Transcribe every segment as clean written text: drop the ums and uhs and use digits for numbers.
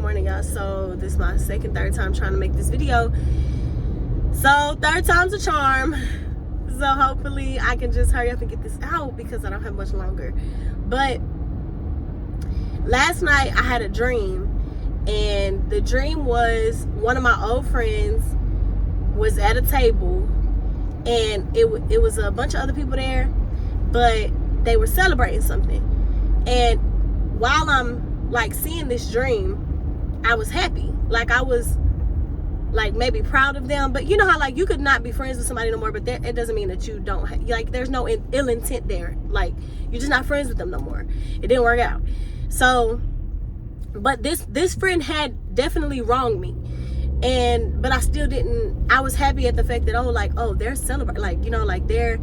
morning, y'all. So this is my third time trying to make this video. So third time's a charm. So hopefully I can just hurry up and get this out because I don't have much longer. But last night I had a dream, and the dream was one of my old friends was at a table, and it was a bunch of other people there, but they were celebrating something. And while I'm like seeing this dream, I was happy. Like I was like maybe proud of them, but you know how like you could not be friends with somebody no more, but it doesn't mean that you don't like there's no ill intent there. Like you're just not friends with them no more. It didn't work out. So, but this friend had definitely wronged me, but I still didn't. I was happy at the fact that they're celebrating, like, you know, like they're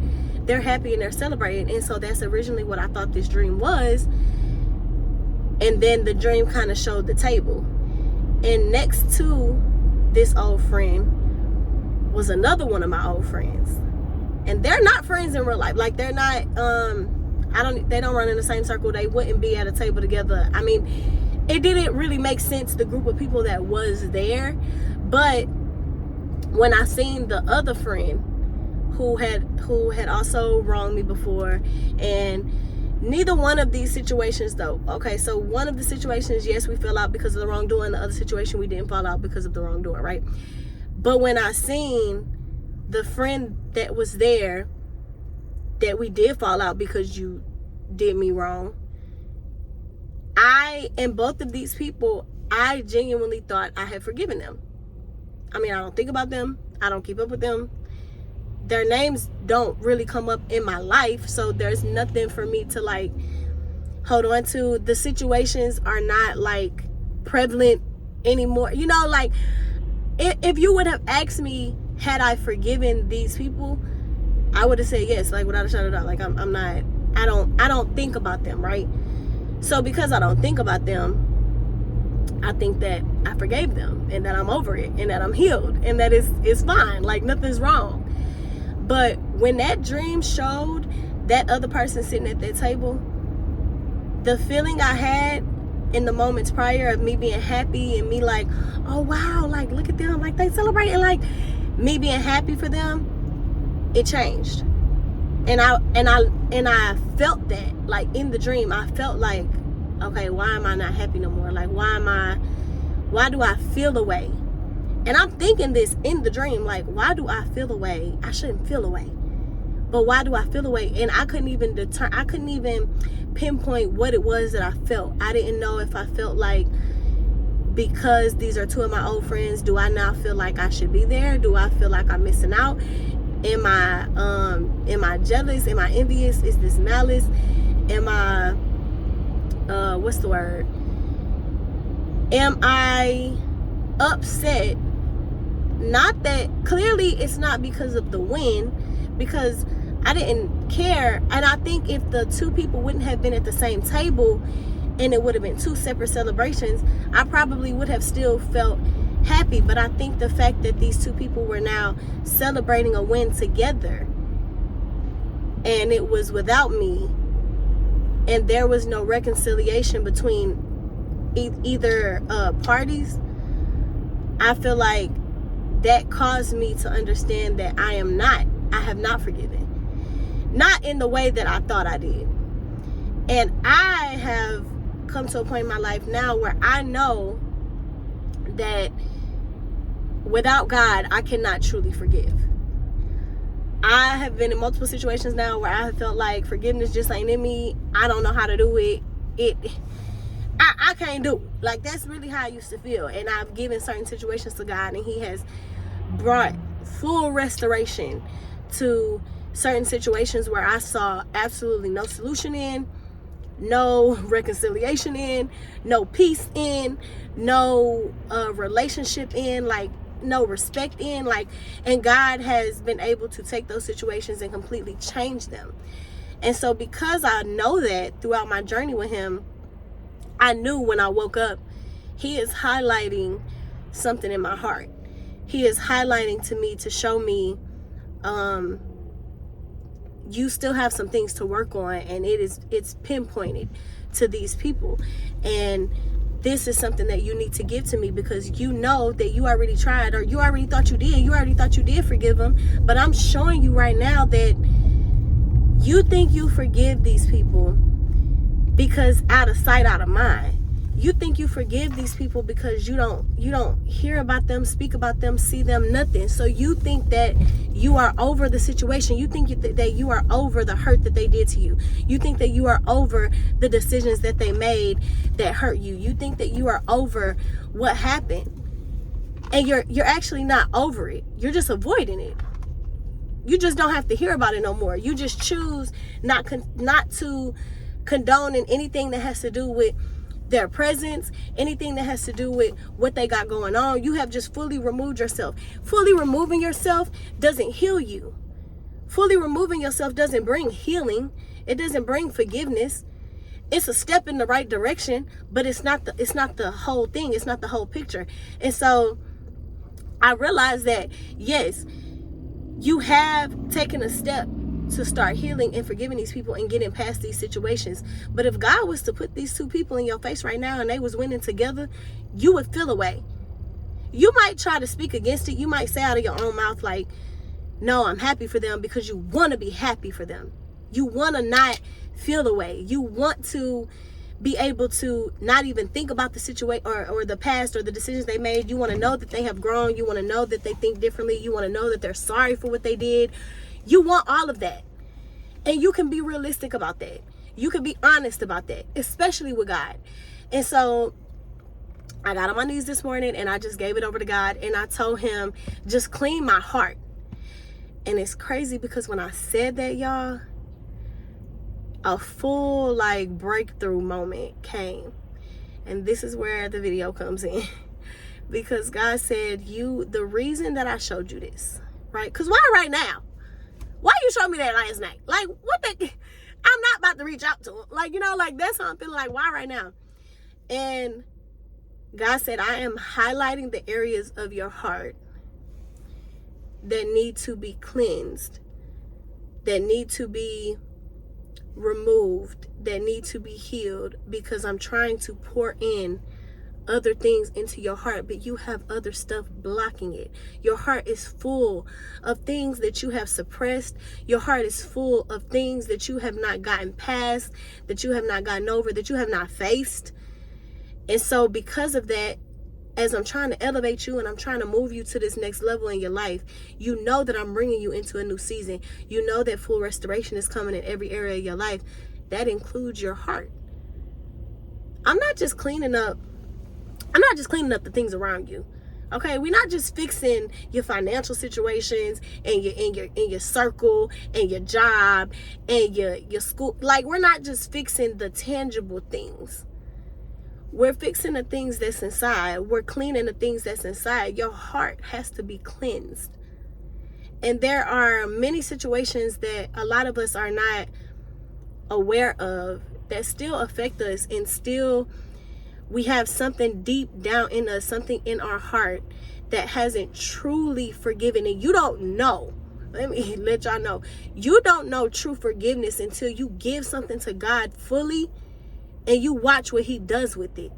happy and they're celebrating. And so that's originally what I thought this dream was. And then the dream kind of showed the table, and next to this old friend was another one of my old friends, and they're not friends in real life. Like they're not they don't run in the same circle. They wouldn't be at a table together. I mean, it didn't really make sense, the group of people that was there. But when I seen the other friend who had also wronged me before, and neither one of these situations though, okay, so one of the situations, yes, we fell out because of the wrongdoing. The other situation, we didn't fall out because of the wrongdoing, right? But when I seen the friend that was there that we did fall out because you did me wrong, and both of these people, I genuinely thought I had forgiven them. I mean, I don't think about them. I don't keep up with them. Their names don't really come up in my life, so there's nothing for me to like hold on to. The situations are not like prevalent anymore. You know, like if you would have asked me, had I forgiven these people, I would have said yes, like without a shadow of a doubt. Like I don't think about them, right? So because I don't think about them, I think that I forgave them, and that I'm over it, and that I'm healed, and that it's fine, like nothing's wrong. But when that dream showed that other person sitting at that table, the feeling I had in the moments prior of me being happy and me like, oh wow, like look at them, like they celebrating, like me being happy for them, it changed. And I felt that, like in the dream, I felt like, okay, why am I not happy no more? Like why do I feel away? And I'm thinking this in the dream, like, why do I feel away? I shouldn't feel away. But why do I feel away? And I couldn't even pinpoint what it was that I felt. I didn't know if I felt like, because these are two of my old friends, do I now feel like I should be there? Do I feel like I'm missing out? Am I jealous? Am I envious? Is this malice? Am I what's the word? Am I upset? Not that, clearly it's not because of the win, because I didn't care. And I think if the two people wouldn't have been at the same table and it would have been two separate celebrations, I probably would have still felt happy. But I think the fact that these two people were now celebrating a win together, and it was without me, and there was no reconciliation between either parties, I feel like that caused me to understand that I have not forgiven. Not in the way that I thought I did. And I have come to a point in my life now where I know that without God, I cannot truly forgive. I have been in multiple situations now where I have felt like forgiveness just ain't in me. I don't know how to do it. I can't do it. Like, that's really how I used to feel. And I've given certain situations to God, and He has brought full restoration to certain situations where I saw absolutely no solution in, no reconciliation in, no peace in, no relationship in, like no respect in, like, and God has been able to take those situations and completely change them. And so because I know that throughout my journey with Him, I knew when I woke up, He is highlighting something in my heart. He is highlighting to me to show me, you still have some things to work on, and it's pinpointed to these people. And this is something that you need to give to me, because you know that you already tried, or you already thought you did. You already thought you did forgive them. But I'm showing you right now that you think you forgive these people because out of sight, out of mind. You think you forgive these people because you don't hear about them, speak about them, see them, nothing. So you think that you are over the situation. You think that you are over the hurt that they did to you. You think that you are over the decisions that they made that hurt you. You think that you are over what happened. And you're actually not over it. You're just avoiding it. You just don't have to hear about it no more. You just choose not to condone in anything that has to do with their presence, anything that has to do with what they got going on. You have just fully removed yourself. Fully removing yourself doesn't heal you. Fully removing yourself doesn't bring healing. It doesn't bring forgiveness. It's a step in the right direction, but it's not the whole thing. It's not the whole picture. And so I realized that, yes, you have taken a step to start healing and forgiving these people and getting past these situations. But if God was to put these two people in your face right now and they was winning together, you would feel away. You might try to speak against it. You might say out of your own mouth like, no, I'm happy for them, because you want to be happy for them. You want to not feel away. You want to be able to not even think about the situation or the past or the decisions they made. You want to know that they have grown. You want to know that they think differently. You want to know that they're sorry for what they did. You want all of that. And you can be realistic about that. You can be honest about that, especially with God. And so I got on my knees this morning and I just gave it over to God, and I told him, just clean my heart. And it's crazy because when I said that, y'all, a full breakthrough moment came. And this is where the video comes in. Because God said, the reason that I showed you this, right? Because why right now? Why you showed me that last night? What the? I'm not about to reach out to him. That's how I'm feeling. Why right now? And God said, I am highlighting the areas of your heart that need to be cleansed, that need to be removed, that need to be healed, because I'm trying to pour in other things into your heart, but you have other stuff blocking it. Your heart is full of things that you have suppressed. Your heart is full of things that you have not gotten past, that you have not gotten over, that you have not faced. And so because of that, as I'm trying to elevate you and I'm trying to move you to this next level in your life, you know that I'm bringing you into a new season. You know that full restoration is coming in every area of your life. That includes your heart. I'm not just cleaning up the things around you. Okay, we're not just fixing your financial situations and your circle and your job and your school. We're not just fixing the tangible things. We're fixing the things that's inside. We're cleaning the things that's inside. Your heart has to be cleansed. And there are many situations that a lot of us are not aware of that still affect us, and still we have something deep down in us, something in our heart that hasn't truly forgiven. And you don't know. Let me let y'all know. You don't know true forgiveness until you give something to God fully and you watch what he does with it.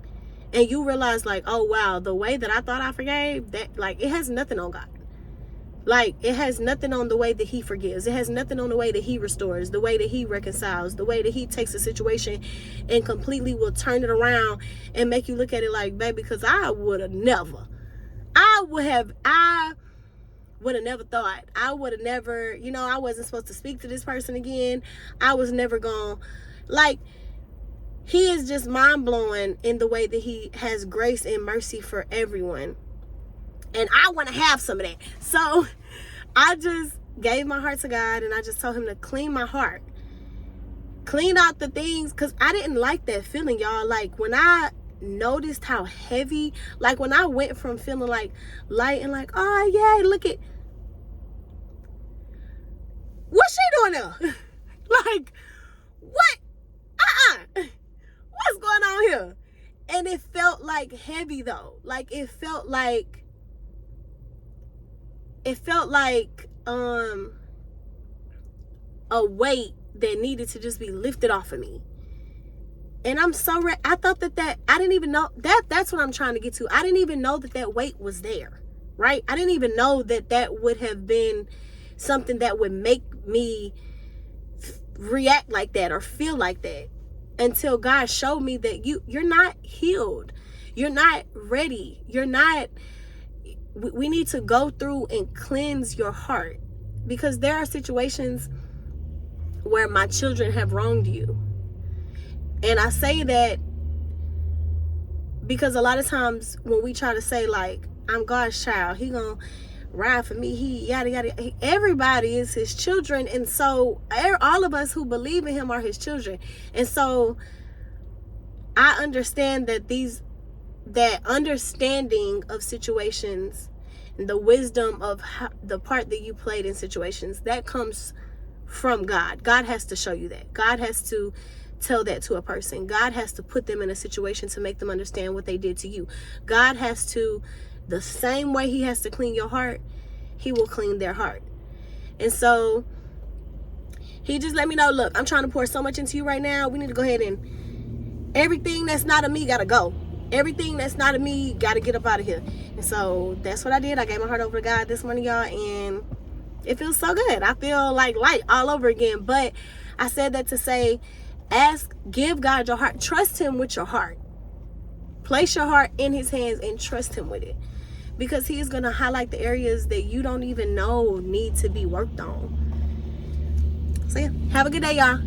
And you realize oh wow, the way that I thought I forgave, that it has nothing on God. It has nothing on the way that he forgives. It has nothing on the way that he restores, the way that he reconciles, the way that he takes a situation and completely will turn it around and make you look at it baby, because I would have never thought. I would have never, I wasn't supposed to speak to this person again. I was never going he is just mind-blowing in the way that he has grace and mercy for everyone. And I want to have some of that. So I just gave my heart to God, and I just told him to clean my heart. Clean out the things, because I didn't like that feeling, y'all. When I noticed how heavy, when I went from feeling light and oh yeah, look at what's she doing there? What? What's going on here? And it felt heavy though. It felt like a weight that needed to just be lifted off of me. And I'm so I thought that I didn't even know that's what I'm trying to get to. I didn't even know that weight was there, right? I didn't even know that would have been something that would make me react like that or feel like that, until God showed me that you're not healed. You're not ready. We need to go through and cleanse your heart, because there are situations where my children have wronged you. And I say that because a lot of times when we try to say, like, I'm God's child, he gonna ride for me, he yada yada, everybody is his children. And so all of us who believe in him are his children. And so I understand that understanding of situations and the wisdom of the part that you played in situations, that comes from God. God has to show you that. God has to tell that to a person. God has to put them in a situation to make them understand what they did to you. God has to, the same way he has to clean your heart, he will clean their heart. And so he just let me know, look, I'm trying to pour so much into you right now. We need to go ahead and everything that's not of me gotta go. Everything that's not of me gotta get up out of here. And so that's what I did. I gave my heart over to God this morning, y'all, and it feels so good. I feel like light all over again. But I said that to say, give God your heart. Trust him with your heart. Place your heart in his hands and trust him with it, because he is going to highlight the areas that you don't even know need to be worked on. So yeah, have a good day, y'all.